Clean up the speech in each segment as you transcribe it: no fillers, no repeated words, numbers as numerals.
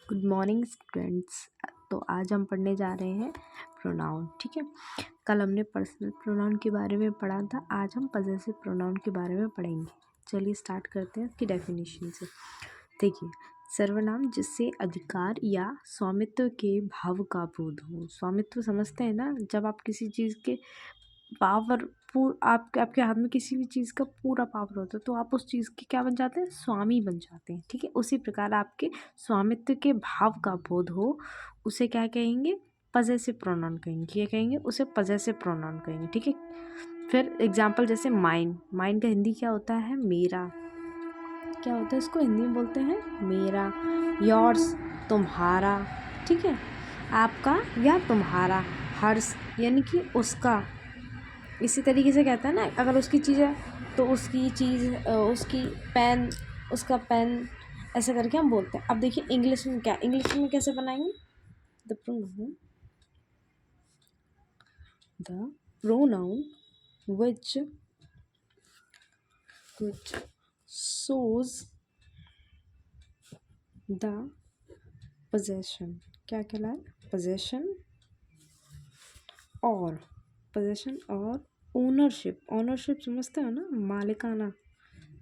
Good morning students. तो आज हम पढ़ने जा रहे हैं प्रोनाउन। ठीक है, कल हमने पर्सनल प्रोनाउन के बारे में पढ़ा था, आज हम पजेसिव प्रोनाउन के बारे में पढ़ेंगे। चलिए स्टार्ट करते हैं इसकी डेफिनेशन से। देखिए, सर्वनाम जिससे अधिकार या स्वामित्व के भाव का बोध हो। स्वामित्व समझते हैं ना, जब आप किसी चीज़ के पावर आपके हाथ में किसी भी चीज़ का पूरा पावर होता है तो आप उस चीज़ के क्या बन जाते हैं, स्वामी बन जाते हैं। ठीक है, उसी प्रकार आपके स्वामित्व के भाव का बोध हो, उसे क्या कहेंगे, पजेसिव प्रोनाउन कहेंगे। क्या कहेंगे, उसे पजेसिव प्रोनाउन कहेंगे। ठीक है, फिर एग्जाम्पल जैसे माइन। माइन का हिंदी क्या होता है, मेरा। क्या होता है, इसको हिंदी में बोलते हैं मेरा। योर्स, तुम्हारा। ठीक है, आपका या तुम्हारा। हर्ष यानी कि उसका। इसी तरीके से कहता है ना, अगर उसकी चीज़ है तो उसकी चीज़, उसकी पेन, उसका पेन, ऐसे करके हम बोलते हैं। अब देखिए इंग्लिश में क्या, इंग्लिश में कैसे बनाएंगे, the pronoun which shows the possession। क्या कहलाए, possession और ओनरशिप। ओनरशिप समझते हो ना, मालिकाना,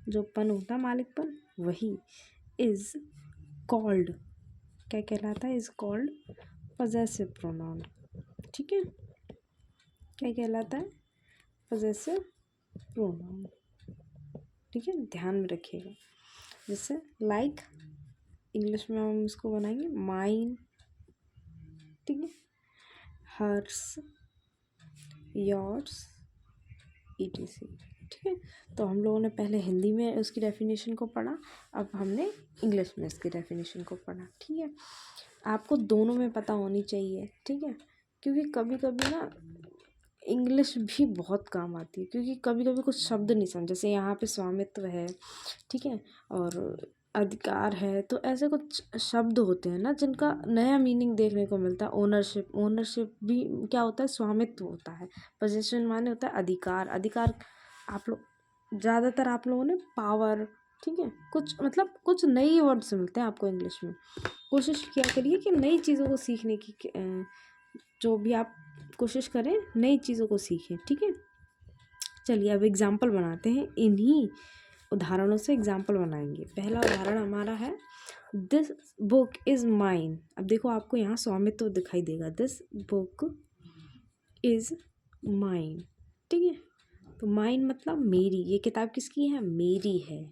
जो पन होता है, मालिकपन, वही। इज कॉल्ड, क्या कहलाता है, इज कॉल्ड पजेसिव प्रोनाउन। ठीक है, क्या कहलाता है, पजेसिव प्रोनाउन। ठीक है, ध्यान में रखिएगा। जैसे लाइक इंग्लिश में हम इसको बनाएंगे माइन। ठीक है, हर्स, योर्स, etc। ठीक है, तो हम लोगों ने पहले हिंदी में उसकी डेफिनेशन को पढ़ा, अब हमने इंग्लिश में इसकी डेफिनेशन को पढ़ा। ठीक है, आपको दोनों में पता होनी चाहिए। ठीक है, क्योंकि कभी कभी ना इंग्लिश भी बहुत काम आती है, क्योंकि कभी कभी कुछ शब्द नहीं समझ, जैसे यहाँ पे स्वामित्व है, ठीक है, और अधिकार है, तो ऐसे कुछ शब्द होते हैं ना जिनका नया मीनिंग देखने को मिलता है। ओनरशिप, ओनरशिप भी क्या होता है, स्वामित्व होता है। पोजीशन माने होता है अधिकार। अधिकार आप लोग ज़्यादातर आप लोगों ने पावर, ठीक है, कुछ मतलब कुछ नई वर्ड्स मिलते हैं आपको इंग्लिश में। कोशिश किया करिए कि नई चीज़ों को सीखने की, जो भी आप कोशिश करें नई चीज़ों को सीखें। ठीक है, चलिए अब एग्जाम्पल बनाते हैं, इन्हीं उदाहरणों से एग्जाम्पल बनाएंगे। पहला उदाहरण हमारा है, दिस बुक इज़ माइन। अब देखो आपको यहाँ स्वामित्व दिखाई देगा, दिस बुक इज़ माइन। ठीक है, तो माइन मतलब मेरी, ये किताब किसकी है, मेरी है।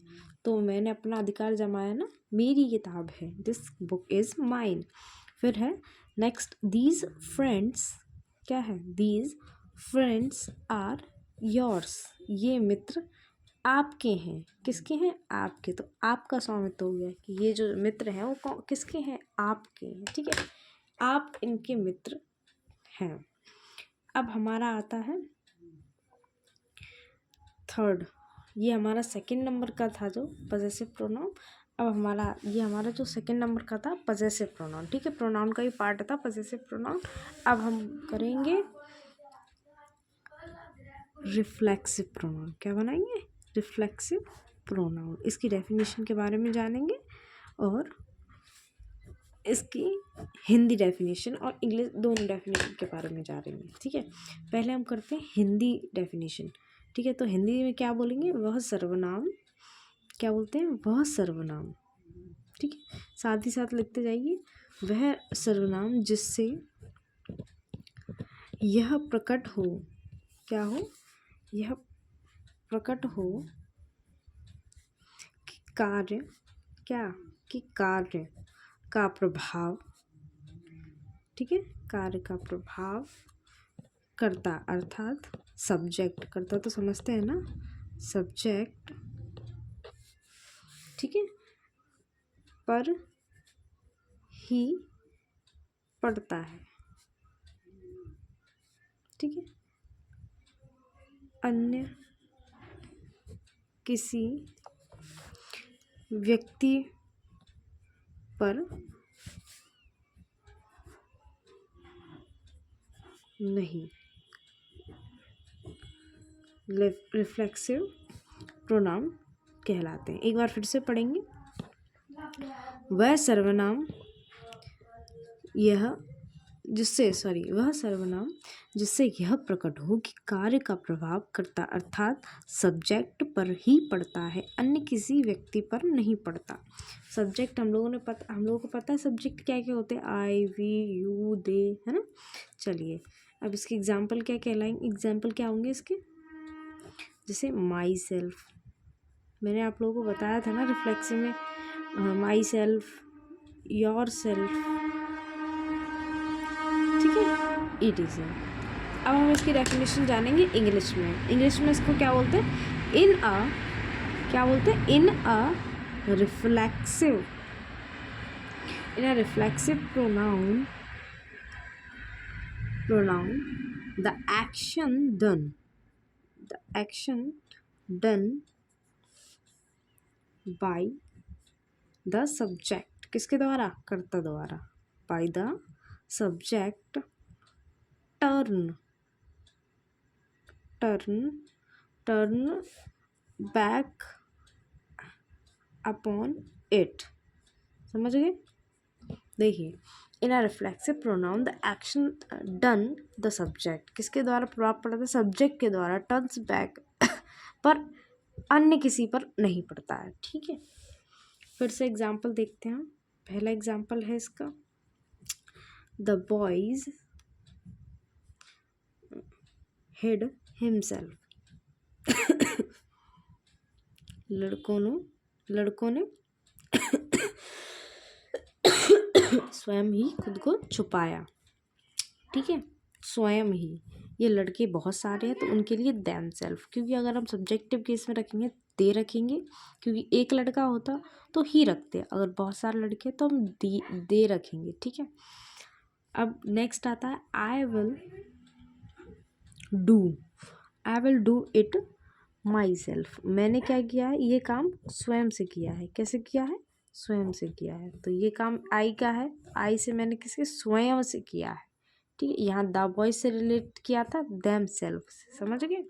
तो मैंने अपना अधिकार जमाया ना, मेरी किताब है, दिस बुक इज़ माइन। फिर है नेक्स्ट, दीज फ्रेंड्स, क्या है, दीज फ्रेंड्स आर योर्स। ये मित्र आपके हैं, किसके हैं, आपके। तो आपका स्वामित्व हो गया कि ये जो मित्र हैं वो किसके हैं, आपके हैं। ठीक है, आप इनके मित्र हैं। अब हमारा आता है थर्ड, ये हमारा सेकंड नंबर का था जो पजेसिव प्रोनाउन। अब हमारा जो सेकंड नंबर का था पजेसिव प्रोनाउन। ठीक है, प्रोनाउन का ही पार्ट था पजेसिव प्रोनाउन। अब हम करेंगे रिफ्लेक्सिव प्रोनाउन। क्या बनाएंगे, रिफ्लेक्सिव प्रोनाउन। इसकी डेफिनेशन के बारे में जानेंगे और इसकी हिंदी डेफिनेशन और इंग्लिश दोनों डेफिनेशन के बारे में जानेंगे। ठीक है, पहले हम करते हैं हिंदी डेफिनेशन। ठीक है, तो हिंदी में क्या बोलेंगे, वह सर्वनाम, क्या बोलते हैं, वह सर्वनाम। ठीक है, साथ ही साथ लिखते जाइए, वह सर्वनाम जिससे यह प्रकट हो, क्या हो, यह प्रकट हो कि कार्य, क्या, कि कार्य का प्रभाव, ठीक है, कार्य का प्रभाव करता, अर्थात सब्जेक्ट, करता तो समझते हैं ना, सब्जेक्ट, ठीक है, पर ही पड़ता है। ठीक है, अन्य किसी व्यक्ति पर नहीं। रिफ्लेक्सिव प्रोनाउन कहलाते हैं। एक बार फिर से पढ़ेंगे, वह सर्वनाम यह वह सर्वनाम जिससे यह प्रकट हो कि कार्य का प्रभाव कर्ता अर्थात सब्जेक्ट पर ही पड़ता है, अन्य किसी व्यक्ति पर नहीं पड़ता। सब्जेक्ट हम लोगों को पता है सब्जेक्ट क्या क्या होते हैं, आई, वी, यू, दे, है ना। चलिए अब इसके एग्जाम्पल क्या कहलाएंगे, एग्जाम्पल क्या होंगे इसके, जैसे माई सेल्फ, मैंने आप लोगों को बताया था ना रिफ्लेक्सिव में, माई सेल्फ, योर सेल्फ, ठीक है, इट इज़। अब हम इसकी डेफिनेशन जानेंगे इंग्लिश में। इंग्लिश में इसको क्या बोलते हैं, in a reflexive pronoun the action done by the subject, किसके द्वारा, कर्ता द्वारा, by the subject turn back upon it. समझ गए। देखिए in a reflexive pronoun the action done the subject, किसके द्वारा प्रभाव पड़ता है, सब्जेक्ट के द्वारा, टर्न्स बैक पर अन्य किसी पर नहीं पड़ता है। ठीक है, फिर से एग्जाम्पल देखते हैं। पहला एग्जाम्पल है इसका, द बॉयज हिड हिमसेल्फ, लड़कों ने स्वयं ही खुद को छुपाया। ठीक है, स्वयं ही, ये लड़के बहुत सारे हैं तो उनके लिए दैम सेल्फ, क्योंकि अगर हम सब्जेक्टिव केस में रखेंगे दे रखेंगे, क्योंकि एक लड़का होता तो ही रखते, अगर बहुत सारे लड़के तो हम दे रखेंगे। ठीक है, अब नेक्स्ट आता है I will do it my self, मैंने क्या किया है, ये काम स्वयं से किया है। कैसे किया है, स्वयं से किया है। तो ये काम आई का है, आई से मैंने किसके, स्वयं से किया है। ठीक है, यहाँ द बॉयज से रिलेट किया था दैम सेल्फ से, समझ गए।